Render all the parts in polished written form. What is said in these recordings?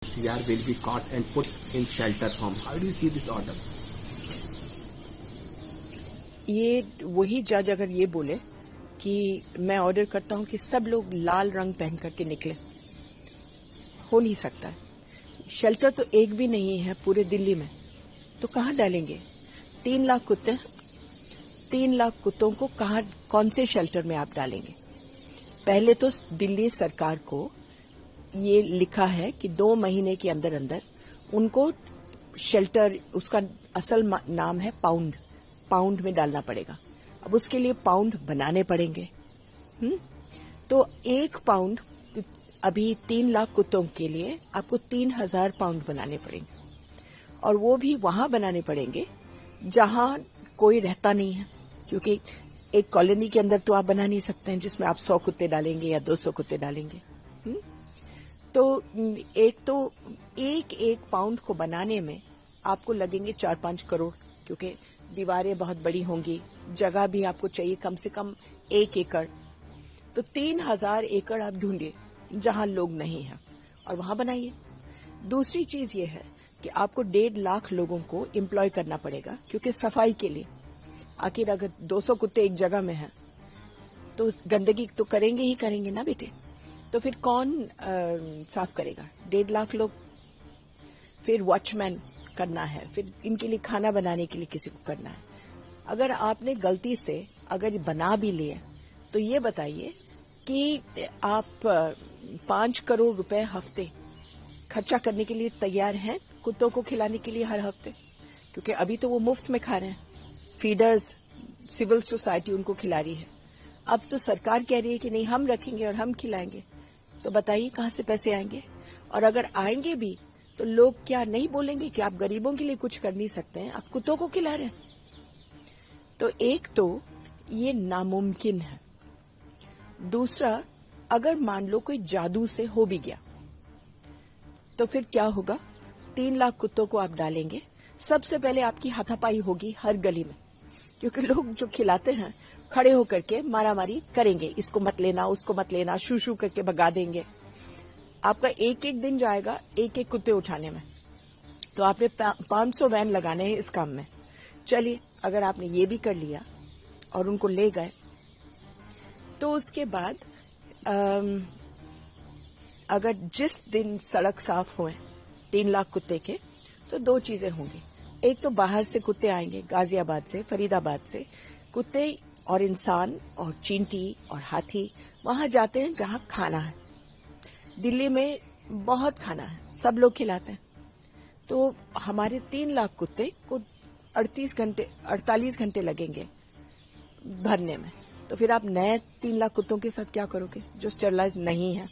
CR will be caught and put in shelter home. How do you see these orders? ये वही जज अगर ये बोले कि मैं ऑर्डर करता हूं कि सब लोग लाल रंग पहन करके निकले, हो नहीं सकता है। शेल्टर तो एक भी नहीं है पूरे दिल्ली में, तो कहां डालेंगे? 3 लाख कुत्ते, 3 लाख कुत्तों को कहां, कौन से शेल्टर में आप डालेंगे? पहले तो दिल्ली सरकार को ये लिखा है कि 2 महीने के अंदर अंदर उनको शेल्टर, उसका असल नाम है पाउंड में डालना पड़ेगा। अब उसके लिए पाउंड बनाने पड़ेंगे। तो 1 पाउंड अभी 3 लाख कुत्तों के लिए आपको 3000 पाउंड बनाने पड़ेंगे, और वो भी वहां बनाने पड़ेंगे जहां कोई रहता नहीं है, क्योंकि एक कॉलोनी के अंदर तो आप बना नहीं सकते हैं जिसमें आप 100 कुत्ते डालेंगे या 200 कुत्ते डालेंगे। तो एक पाउंड को बनाने में आपको लगेंगे 4-5 करोड़, क्योंकि दीवारें बहुत बड़ी होंगी, जगह भी आपको चाहिए कम से कम 1 एकड़। तो 3000 एकड़ आप ढूंढिए जहां लोग नहीं हैं और वहां बनाइए। दूसरी चीज ये है कि आपको 1.5 लाख लोगों को एम्प्लॉय करना पड़ेगा, क्योंकि सफाई के लिए, आखिर अगर 200 कुत्ते एक जगह में हैं तो गंदगी तो करेंगे ही करेंगे ना बेटे, तो फिर कौन साफ करेगा? 1.5 लाख लोग। फिर वॉचमैन करना है, फिर इनके लिए खाना बनाने के लिए किसी को करना है। अगर आपने गलती से अगर बना भी लिए तो ये बताइए कि आप 5 करोड़ रुपए हफ्ते खर्चा करने के लिए तैयार हैं कुत्तों को खिलाने के लिए हर हफ्ते? क्योंकि अभी तो वो मुफ्त में खा रहे हैं, फीडर्स, सिविल सोसाइटी उनको खिला रही है। अब तो सरकार कह रही है कि नहीं, हम रखेंगे और हम खिलाएंगे। तो बताइए कहां से पैसे आएंगे? और अगर आएंगे भी तो लोग क्या नहीं बोलेंगे कि आप गरीबों के लिए कुछ कर नहीं सकते हैं, आप कुत्तों को खिला रहे हैं? तो एक तो ये नामुमकिन है। दूसरा, अगर मान लो कोई जादू से हो भी गया तो फिर क्या होगा? 3 लाख कुत्तों को आप डालेंगे, सबसे पहले आपकी हाथापाई होगी हर गली में, क्योंकि लोग जो खिलाते हैं खड़े होकर के मारामारी करेंगे, इसको मत लेना, उसको मत लेना, शू शू करके भगा देंगे। आपका एक दिन जाएगा एक कुत्ते उठाने में, तो आपने 500 वैन लगाने हैं इस काम में। चलिए, अगर आपने ये भी कर लिया और उनको ले गए, तो उसके बाद अगर जिस दिन सड़क साफ हुए 3 लाख कुत्ते के, तो 2 चीजें होंगी। एक तो बाहर से कुत्ते आएंगे, गाजियाबाद से, फरीदाबाद से कुत्ते और इंसान और चींटी और हाथी वहां जाते हैं जहां खाना है। दिल्ली में बहुत खाना है, सब लोग खिलाते हैं, तो हमारे 3 लाख कुत्ते को 48 घंटे लगेंगे भरने में। तो फिर आप नए 3 लाख कुत्तों के साथ क्या करोगे जो स्टेरलाइज नहीं है?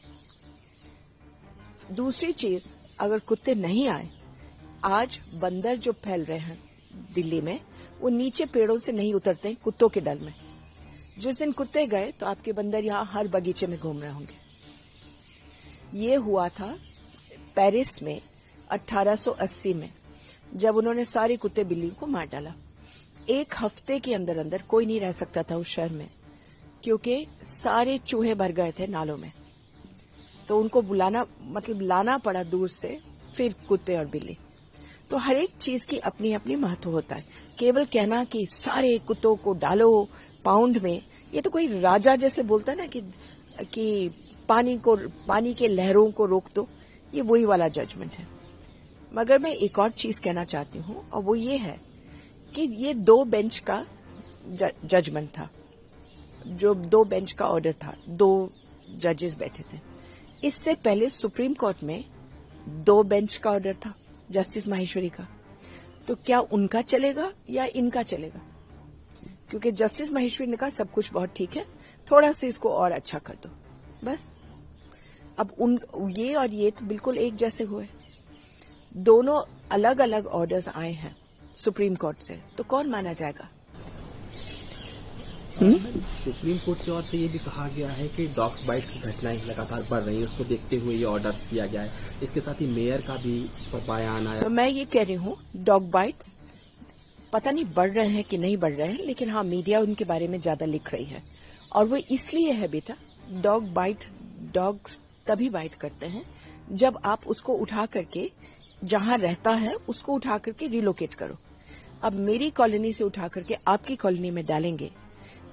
दूसरी चीज, अगर कुत्ते नहीं आए, आज बंदर जो फैल रहे हैं दिल्ली में, वो नीचे पेड़ों से नहीं उतरते कुत्तों के डर में। जिस दिन कुत्ते गए तो आपके बंदर यहां हर बगीचे में घूम रहे होंगे। ये हुआ था पेरिस में 1880 में, जब उन्होंने सारे कुत्ते बिल्ली को मार डाला। 1 हफ्ते के अंदर अंदर कोई नहीं रह सकता था उस शहर में, क्योंकि सारे चूहे भर गए थे नालों में। तो उनको बुलाना, मतलब लाना पड़ा दूर से, फिर कुत्ते और बिल्ली। तो हर एक चीज की अपनी अपनी महत्व होता है। केवल कहना कि सारे कुत्तों को डालो पाउंड में, ये तो कोई राजा जैसे बोलता है ना कि पानी के लहरों को रोक दो, ये वही वाला जजमेंट है। मगर मैं एक और चीज कहना चाहती हूं, और वो ये है कि ये 2 बेंच का जजमेंट था, जो 2 बेंच का ऑर्डर था, 2 जजेस बैठे थे। इससे पहले सुप्रीम कोर्ट में 2 बेंच का ऑर्डर था, जस्टिस माहेश्वरी का। तो क्या उनका चलेगा या इनका चलेगा? क्योंकि जस्टिस माहेश्वरी ने कहा सब कुछ बहुत ठीक है, थोड़ा सा इसको और अच्छा कर दो, बस। अब ये और ये तो बिल्कुल एक जैसे हुए। दोनों अलग अलग ऑर्डर्स आए हैं सुप्रीम कोर्ट से, तो कौन माना जाएगा? सुप्रीम कोर्ट की ओर से ये भी कहा गया है कि डॉग्स बाइट्स की घटनाएं लगातार बढ़ रही है, उसको देखते हुए ये ऑर्डर्स किया गया है। इसके साथ ही मेयर का भी इस पर बयान आया। तो मैं ये कह रही हूँ, डॉग बाइट्स पता नहीं बढ़ रहे हैं कि नहीं बढ़ रहे हैं, लेकिन हाँ, मीडिया उनके बारे में ज्यादा लिख रही है। और वो इसलिए है बेटा, डॉग्स तभी बाइट करते हैं जब आप उसको उठा करके जहां रहता है उसको उठा करके रिलोकेट करो। अब मेरी कॉलोनी से उठा करके आपकी कॉलोनी में डालेंगे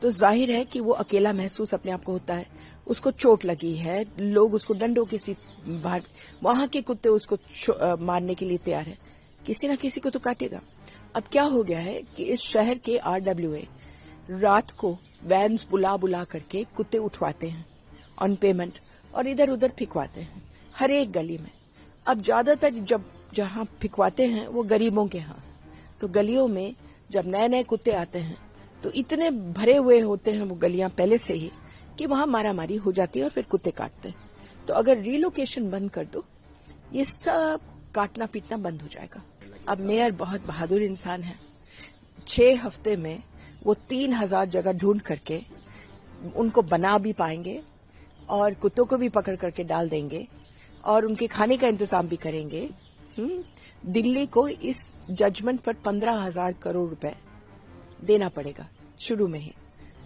तो जाहिर है कि वो अकेला महसूस अपने आप को होता है, उसको चोट लगी है, लोग उसको डंडों के सी बाहर, वहां के कुत्ते उसको मारने के लिए तैयार है, किसी ना किसी को तो काटेगा। अब क्या हो गया है कि इस शहर के RWA रात को वैन्स बुला बुला करके कुत्ते उठवाते हैं ऑन पेमेंट और इधर उधर फिकवाते हैं हर एक गली में। अब ज्यादातर जब जहां फिकवाते हैं वो गरीबों के यहाँ, तो गलियों में जब नए नए कुत्ते आते हैं तो इतने भरे हुए होते हैं वो गलियां पहले से ही कि वहां मारामारी हो जाती है और फिर कुत्ते काटते हैं। तो अगर रिलोकेशन बंद कर दो, ये सब काटना पीटना बंद हो जाएगा। अब मेयर बहुत बहादुर इंसान है, 6 हफ्ते में वो 3000 जगह ढूंढ करके उनको बना भी पाएंगे और कुत्तों को भी पकड़ करके डाल देंगे और उनके खाने का इंतजाम भी करेंगे। दिल्ली को इस जजमेंट पर 15,000 करोड़ रुपए देना पड़ेगा शुरू में ही।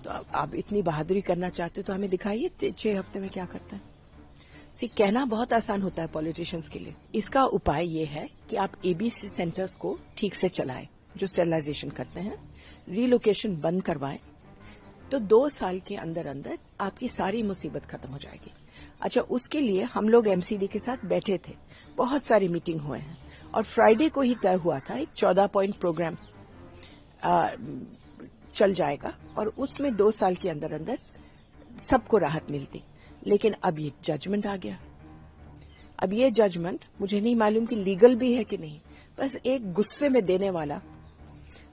तो अब आप इतनी बहादुरी करना चाहते हो तो हमें दिखाइए 6 हफ्ते में क्या करता है। कहना बहुत आसान होता है पॉलिटिशियंस के लिए। इसका उपाय ये है कि आप ABC सेंटर्स को ठीक से चलाएं जो स्टेरिलाइजेशन करते हैं, रिलोकेशन बंद करवाएं, तो 2 साल के अंदर अंदर आपकी सारी मुसीबत खत्म हो जाएगी। अच्छा, उसके लिए हम लोग MCD के साथ बैठे थे, बहुत सारी मीटिंग हुए हैं और फ्राइडे को ही तय हुआ था एक 14 पॉइंट प्रोग्राम चल जाएगा और उसमें 2 साल के अंदर अंदर सबको राहत मिलती। लेकिन अब ये जजमेंट आ गया। अब ये जजमेंट मुझे नहीं मालूम कि लीगल भी है कि नहीं, बस एक गुस्से में देने वाला,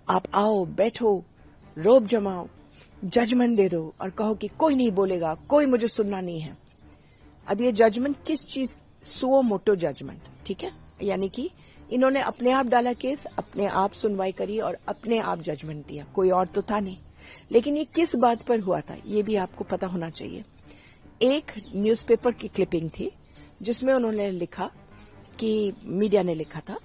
आप आओ बैठो रोब जमाओ, जजमेंट दे दो और कहो कि कोई नहीं बोलेगा, कोई मुझे सुनना नहीं है। अब ये जजमेंट किस चीज, सुओ मोटो जजमेंट, ठीक है, यानी कि इन्होंने अपने आप डाला केस, अपने आप सुनवाई करी और अपने आप जजमेंट दिया, कोई और तो था नहीं। लेकिन ये किस बात पर हुआ था ये भी आपको पता होना चाहिए। एक न्यूज़पेपर की क्लिपिंग थी जिसमें उन्होंने लिखा कि मीडिया ने लिखा था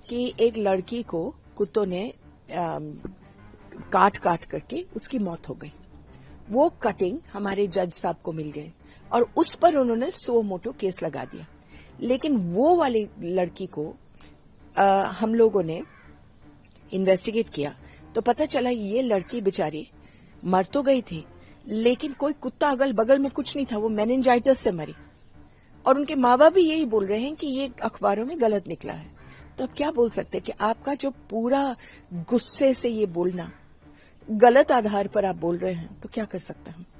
कि एक लड़की को कुत्तों ने काट काट करके उसकी मौत हो गई। वो कटिंग हमारे जज साहब को मिल गए और उस पर उन्होंने सो मोटो केस लगा दिया। लेकिन वो वाली लड़की को हम लोगों ने इन्वेस्टिगेट किया तो पता चला ये लड़की बेचारी मर तो गई थी लेकिन कोई कुत्ता अगल बगल में कुछ नहीं था, वो मेनिंजाइटिस से मरी। और उनके माँ बाप भी यही बोल रहे हैं कि ये अखबारों में गलत निकला है। तो अब क्या बोल सकते हैं कि आपका जो पूरा गुस्से से ये बोलना, गलत आधार पर आप बोल रहे हैं, तो क्या कर सकते हैं हम।